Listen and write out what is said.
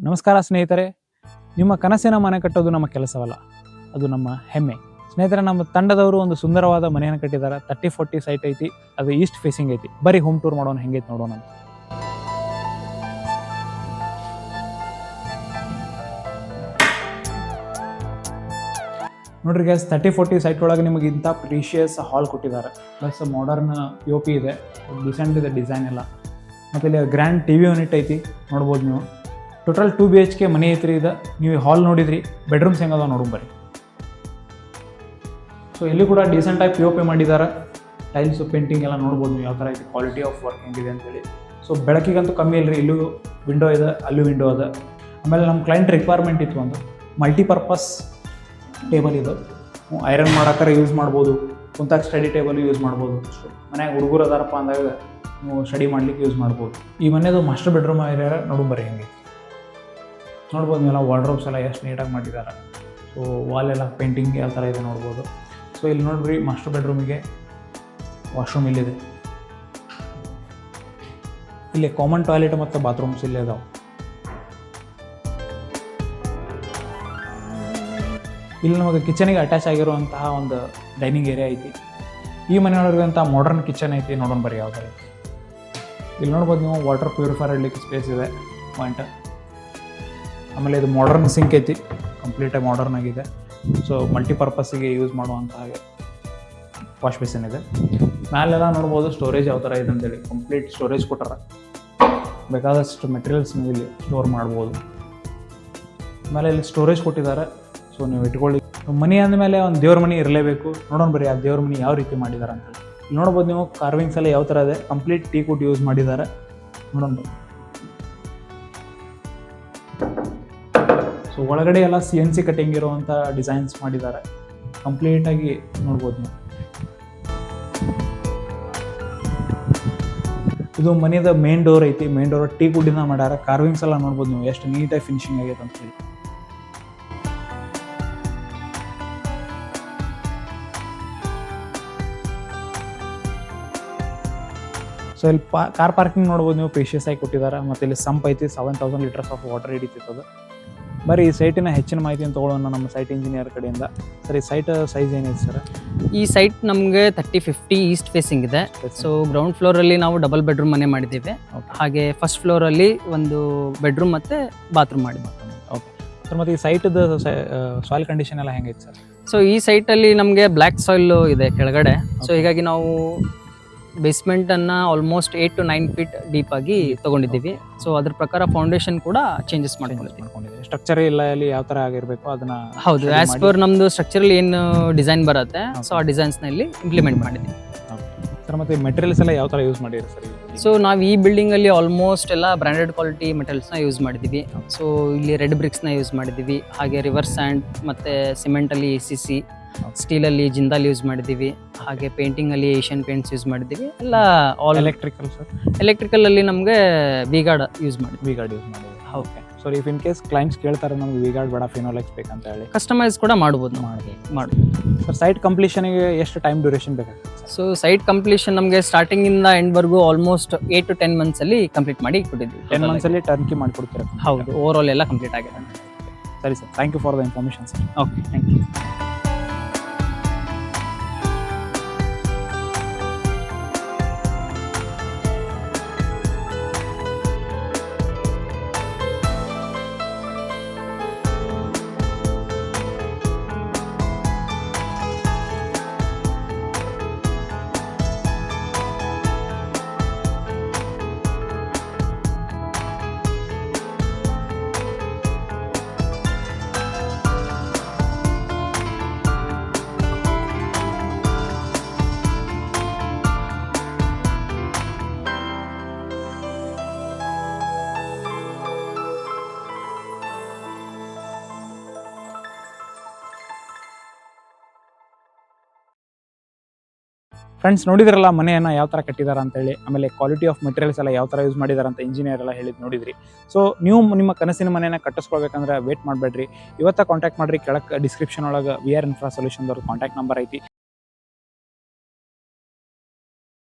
ನಮಸ್ಕಾರ ಸ್ನೇಹಿತರೆ, ನಿಮ್ಮ ಕನಸಿನ ಮನೆ ಕಟ್ಟೋದು ನಮ್ಮ ಕೆಲಸವಲ್ಲ, ಅದು ನಮ್ಮ ಹೆಮ್ಮೆ. ಸ್ನೇಹಿತರೆ, ನಮ್ಮ ತಂಡದವರು ಒಂದು ಸುಂದರವಾದ ಮನೆಯನ್ನು ಕಟ್ಟಿದ್ದಾರೆ. 30-40 ಸೈಟ್ ಐತಿ, ಅದು ಈಸ್ಟ್ ಫೇಸಿಂಗ್ ಐತಿ. ಬರೀ ಹೋಮ್ ಟೂರ್ ಮಾಡೋಣ, ಹೆಂಗೈತಿ ನೋಡೋಣ ಅಂತ. ನೋಡ್ರಿ ಗ್ಯಾಸ್, 30-40 ಸೈಟ್ ಒಳಗೆ ನಿಮಗೆ ಇಂಥ ಪ್ರೀಶಿಯಸ್ ಹಾಲ್ ಕೊಟ್ಟಿದ್ದಾರೆ. ಪ್ಲಸ್ ಮಾಡರ್ನ್ POP ಇದೆ, ಡಿಸೆಂಟ್ ಇದೆ ಡಿಸೈನ್ ಎಲ್ಲ. ಮತ್ತು ಇಲ್ಲಿ ಗ್ರ್ಯಾಂಡ್ TV ಯೂನಿಟ್ ಐತಿ, ನೋಡ್ಬೋದು ನೀವು. ಟೋಟಲ್ 2 BHK ಮನೆ ಐತ್ರಿ ಇದು. ನೀವು ಹಾಲ್ ನೋಡಿದ್ರಿ, ಬೆಡ್ರೂಮ್ಸ್ ಹೆಂಗದ ನೋಡೋಣ ಬರ್ರಿ. ಸೊ ಇಲ್ಲಿ ಕೂಡ ಡೀಸೆಂಟಾಗಿ POP ಮಾಡಿದ್ದಾರೆ. ಟೈಲ್ಸು ಪೇಂಟಿಂಗ್ ಎಲ್ಲ ನೋಡ್ಬೋದು ನೀವು ಯಾವ ಥರ ಐತಿ, ಕ್ವಾಲಿಟಿ ಆಫ್ ವರ್ಕ್ ಹೆಂಗಿದೆ ಅಂತೇಳಿ. ಸೊ ಬೆಳಕಿಗಂತೂ ಕಮ್ಮಿ ಇಲ್ಲರಿ, ಇಲ್ಲೂ ವಿಂಡೋ ಇದೆ, ಅಲ್ಲೂ ವಿಂಡೋ ಇದೆ. ಆಮೇಲೆ ನಮ್ಮ ಕ್ಲೈಂಟ್ ರಿಕ್ವೈರ್ಮೆಂಟ್ ಇತ್ತು ಒಂದು ಮಲ್ಟಿಪರ್ಪಸ್ ಟೇಬಲ್. ಇದು ಐರನ್ ಮಾಡೋಕ್ಕಾರ ಯೂಸ್ ಮಾಡ್ಬೋದು, ಕುಂತಾಗ ಸ್ಟಡಿ ಟೇಬಲ್ ಯೂಸ್ ಮಾಡ್ಬೋದು. ಸೊ ಮನ್ಯಾಗ ಹುಡುಗರು ಅದಾರಪ್ಪ ಅಂದಾಗ ನೀವು ಸ್ಟಡಿ ಮಾಡ್ಲಿಕ್ಕೆ ಯೂಸ್ ಮಾಡ್ಬೋದು. ಈ ಮನೆಯದು ಮಾಸ್ಟರ್ ಬೆಡ್ರೂಮ್ ಏರಿಯಾ ನೋಡು ಬರ್ರಿ ಹೆಂಗೆ ನೋಡ್ಬೋದು ನೀವೆಲ್ಲ. ವಾರ್ಡ್ರೋಬ್ಸ್ ಎಲ್ಲ ಎಷ್ಟು ನೀಟಾಗಿ ಮಾಡಿದ್ದಾರೆ. ಸೊ ವಾಲೆಲ್ಲ ಪೇಂಟಿಂಗ್ ಯಾವ ಥರ ಇದೆ ನೋಡ್ಬೋದು. ಸೊ ಇಲ್ಲಿ ನೋಡ್ರಿ, ಮಾಸ್ಟರ್ ಬೆಡ್ರೂಮಿಗೆ ವಾಶ್ರೂಮ್ ಇಲ್ಲಿದೆ. ಇಲ್ಲಿ ಕಾಮನ್ ಟಾಯ್ಲೆಟ್ ಮತ್ತು ಬಾತ್ರೂಮ್ಸ್ ಇಲ್ಲೇ ಇದಾವೆ. ಇಲ್ಲಿ ನಮಗೆ ಕಿಚನಿಗೆ ಅಟ್ಯಾಚ್ ಆಗಿರುವಂತಹ ಒಂದು ಡೈನಿಂಗ್ ಏರಿಯಾ ಐತಿ. ಈ ಮನೆಯೊಳಗಿರುವಂಥ ಮಾಡರ್ನ್ ಕಿಚನ್ ಐತಿ, ನೋಡೋಣ ಬರ್ರಿ ಯಾವ ಥರ ಐತಿ. ಇಲ್ಲಿ ನೋಡ್ಬೋದು ನೀವು, ವಾಟರ್ ಪ್ಯೂರಿಫೈರ್ ಇಡಲಿಕ್ಕೆ ಸ್ಪೇಸ್ ಇದೆ ಪಾಯಿಂಟ್. ಆಮೇಲೆ ಇದು ಮಾಡರ್ನ್ ಸಿಂಕ್ ಐತಿ, ಕಂಪ್ಲೀಟಾಗಿ ಮಾಡರ್ನ್ ಆಗಿದೆ. ಸೊ ಮಲ್ಟಿಪರ್ಪಸ್ಸಿಗೆ ಯೂಸ್ ಮಾಡುವಂಥ ಹಾಗೆ ವಾಶ್ ಬೇಸಿನ್ ಇದೆ. ಮ್ಯಾಲೆಲ್ಲ ನೋಡ್ಬೋದು ಸ್ಟೋರೇಜ್ ಯಾವ ಥರ ಇದೆ ಅಂತೇಳಿ, ಕಂಪ್ಲೀಟ್ ಸ್ಟೋರೇಜ್ ಕೊಟ್ಟಾರ. ಬೇಕಾದಷ್ಟು ಮೆಟೀರಿಯಲ್ಸ್ ನೀವು ಇಲ್ಲಿ ಸ್ಟೋರ್ ಮಾಡ್ಬೋದು. ಆಮೇಲೆ ಇಲ್ಲಿ ಸ್ಟೋರೇಜ್ ಕೊಟ್ಟಿದ್ದಾರೆ, ಸೊ ನೀವು ಇಟ್ಕೊಳ್ಳಿ. ಮನೆ ಅಂದಮೇಲೆ ಒಂದು ದೇವ್ರ ಮನೆ ಇರಲೇಬೇಕು. ನೋಡೋಣ ಬರೀ ಆ ದೇವ್ರ ಮನೆ ಯಾವ ರೀತಿ ಮಾಡಿದ್ದಾರೆ ಅಂತೇಳಿ. ಇಲ್ಲಿ ನೋಡ್ಬೋದು ನೀವು, ಕಾರ್ವಿಂಗ್ಸ್ ಎಲ್ಲ ಯಾವ ಥರ ಇದೆ, ಕಂಪ್ಲೀಟ್ ಟೀಕ್ವುಡ್ ಯೂಸ್ ಮಾಡಿದ್ದಾರೆ. ನೋಡೋಣ. ಸೊ ಒಳಗಡೆ ಎಲ್ಲ CNC ಕಟ್ಟಿಂಗ್ ಇರುವಂಥ ಡಿಸೈನ್ಸ್ ಮಾಡಿದ್ದಾರೆ, ಕಂಪ್ಲೀಟಾಗಿ ನೋಡ್ಬೋದು ನೀವು. ಇದು ಮನೆಯದ ಮೇನ್ ಡೋರ್ ಐತಿ. ಮೇನ್ ಡೋರ್ ಟೀಕ್ವುಡ್ಡಿಂದ ಮಾಡ್ಯಾರ. ಕಾರ್ವಿಂಗ್ಸ್ ಎಲ್ಲ ನೋಡ್ಬೋದು ನೀವು, ಎಷ್ಟು ನೀಟಾಗಿ ಫಿನಿಶಿಂಗ್ ಆಗೈತೆ ಅಂತ ಹೇಳಿ. ಸೊ ಇಲ್ಲಿ ಕಾರ್ ಪಾರ್ಕಿಂಗ್ ನೋಡ್ಬೋದು ನೀವು, ಪ್ರೀಶಿಯಸ್ ಆಗಿ ಕೊಟ್ಟಿದ್ದಾರೆ. ಮತ್ತು ಇಲ್ಲಿ ಸಂಪ್ ಐತಿ, 7000 ಲೀಟರ್ಸ್ ಆಫ್ ವಾಟರ್ ಹಿಡಿತಿರ್ತದೆ. ಬರೀ ಈ ಸೈಟಿನ ಹೆಚ್ಚಿನ ಮಾಹಿತಿಯನ್ನು ತೊಗೊಳ್ಳೋಣ ನಮ್ಮ ಸೈಟ್ ಇಂಜಿನಿಯರ್ ಕಡೆಯಿಂದ. ಸರಿ, ಸೈಟ್ ಸೈಜ್ ಏನಿದೆ ಸರ್? ಈ ಸೈಟ್ ನಮಗೆ 30-50 ಈಸ್ಟ್ ಫೇಸಿಂಗ್ ಇದೆ. ಸೊ ಗ್ರೌಂಡ್ ಫ್ಲೋರಲ್ಲಿ ನಾವು ಡಬಲ್ ಬೆಡ್ರೂಮ್ ಮನೆ ಮಾಡಿದ್ದೀವಿ. ಹಾಗೆ ಫಸ್ಟ್ ಫ್ಲೋರಲ್ಲಿ ಒಂದು ಬೆಡ್ರೂಮ್ ಮತ್ತು ಬಾತ್ರೂಮ್ ಮಾಡಿದ್ದೀವಿ. ಓಕೆ ಸರ್, ಮತ್ತು ಈ ಸೈಟದ ಸಾಯಿಲ್ ಕಂಡೀಷನ್ ಎಲ್ಲ ಹೆಂಗೈತೆ ಸರ್? ಸೊ ಈ ಸೈಟಲ್ಲಿ ನಮಗೆ ಬ್ಲ್ಯಾಕ್ ಸಾಯಿಲ್ ಇದೆ ಕೆಳಗಡೆ. ಸೊ ಹೀಗಾಗಿ ನಾವು ಬೇಸ್ಮೆಂಟನ್ನು ಆಲ್ಮೋಸ್ಟ್ 8 to 9 ಫೀಟ್ ಡೀಪ್ ಆಗಿ ತೊಗೊಂಡಿದ್ದೀವಿ. ಸೊ ಅದ್ರ ಪ್ರಕಾರ ಫೌಂಡೇಶನ್ ಕೂಡ ಚೇಂಜಸ್ ಮಾಡ್ಕೊಂಡಿದ್ದೀವಿ. ಸ್ಟ್ರಕ್ಚರ್ ಇಲ್ಲ ಅಲ್ಲಿ ಯಾವ ಥರ ಆಗಿರಬೇಕು ಅದನ್ನ? ಹೌದು, ಆಸ್ ಪರ್ ನಮ್ಮದು ಸ್ಟ್ರಕ್ಚರಲ್ಲಿ ಏನು ಡಿಸೈನ್ ಬರುತ್ತೆ, ಸೊ ಆ ಡಿಸೈನ್ಸ್ನಲ್ಲಿ ಇಂಪ್ಲಿಮೆಂಟ್ ಮಾಡಿದ್ದೀವಿ ಸರ್. ಮತ್ತು ಮೆಟೀರಿಯಲ್ಸ್ ಎಲ್ಲ ಯಾವ ಥರ ಯೂಸ್ ಮಾಡಿರಿ ಸರ್? ಸೊ ನಾವು ಈ ಬಿಲ್ಡಿಂಗಲ್ಲಿ ಆಲ್ಮೋಸ್ಟ್ ಎಲ್ಲ ಬ್ರ್ಯಾಂಡೆಡ್ ಕ್ವಾಲಿಟಿ ಮೆಟೀರಿಯಲ್ಸ್ನ ಯೂಸ್ ಮಾಡಿದ್ದೀವಿ. ಸೊ ಇಲ್ಲಿ ರೆಡ್ ಬ್ರಿಕ್ಸ್ನ ಯೂಸ್ ಮಾಡಿದ್ದೀವಿ. ಹಾಗೆ ರಿವರ್ ಸ್ಯಾಂಡ್ ಮತ್ತು ಸಿಮೆಂಟಲ್ಲಿ ACC, ಸ್ಟೀಲಲ್ಲಿ ಜಿಂದಾಲ್ ಯೂಸ್ ಮಾಡಿದ್ದೀವಿ. ಹಾಗೆ ಪೇಂಟಿಂಗಲ್ಲಿ ಏಷ್ಯನ್ ಪೇಂಟ್ಸ್ ಯೂಸ್ ಮಾಡಿದ್ದೀವಿ. ಎಲ್ಲ ಆಲ್ ಎಲೆಕ್ಟ್ರಿಕಲ್ ಸರ್? ಎಲೆಕ್ಟ್ರಿಕಲಲ್ಲಿ ನಮಗೆ ವಿಗಾರ್ಡ್ ಯೂಸ್ ಮಾಡಿದ್ವಿ. ವಿಗಾರ್ಡ್ ಯೂಸ್ ಮಾಡಿದ್ವಿ. Okay. So if in case clients ಕೇಳ್ತಾರೆ ನಮ್ಗೆ ವಿಗಾರ್ಡ್ ಬೇಡ, ಫಿನೋಲೆಕ್ಸ್ ಬೇಕಂತ ಹೇಳಿ, ಕಸ್ಟಮೈಸ್ ಕೂಡ ಮಾಡ್ಬೋದು. ಸರ್ ಸೈಟ್ ಕಂಪ್ಲೀಷನ್ಗೆ ಎಷ್ಟು ಟೈಮ್ ಡ್ಯೂರೇಷನ್ ಬೇಕಾಗುತ್ತೆ? ಸೊ ಸೈಟ್ ಕಂಪ್ಲೀಷನ್ ನಮಗೆ ಸ್ಟಾರ್ಟಿಂಗಿಂದ ಎಂಡ್ವರೆಗೂ ಆಲ್ಮೋಸ್ಟ್ 8 to 10 ಮಂತ್ಸಲ್ಲಿ ಕಂಪ್ಲೀಟ್ ಮಾಡಿ ಕೊಟ್ಟಿದ್ವಿ. 10 ಮಂತ್ಸಲ್ಲಿ ಟರ್ನ್ಕಿ ಮಾಡಿಕೊಡ್ತೀರಾ? ಹೌದು, ಓವರ್ ಆಲ್ ಎಲ್ಲ ಕಂಪ್ಲೀಟ್ ಆಗಿದೆ. ಸರಿ sir, thank you for the information sir. Okay, thank you. Friends, ನೋಡಿದ್ರಲ್ಲ ಮನೆಯನ್ನು ಯಾವ ಥರ ಕಟ್ಟಿದ್ದಾರೆ ಅಂತೇಳಿ. ಆಮೇಲೆ ಕ್ವಾಲಿಟಿ ಆಫ್ ಮೆಟೀರಿಯಲ್ಸ್ ಎಲ್ಲ ಯಾವ ಥರ ಯೂಸ್ ಮಾಡಿದ್ದಾರೆ ಅಂತ ಇಂಜಿನಿಯರ್ ಎಲ್ಲ ಹೇಳಿದ್ದು ನೋಡಿದ್ರಿ. ಸೊ ನೀವು ನಿಮ್ಮ ಕನಸಿನ ಮನೆಯನ್ನು ಕಟ್ಟಿಸ್ಕೊಳ್ಬೇಕಂದ್ರೆ ವೇಟ್ ಮಾಡಬೇಡ್ರಿ, ಇವತ್ತ ಕಾಂಟ್ಯಾಕ್ಟ್ ಮಾಡಿರಿ. ಕೆಳಗೆ ಡಿಸ್ಕ್ರಿಪ್ಷನ್ ಒಳಗೆ VR Infra Solutions contact number ಐತಿ.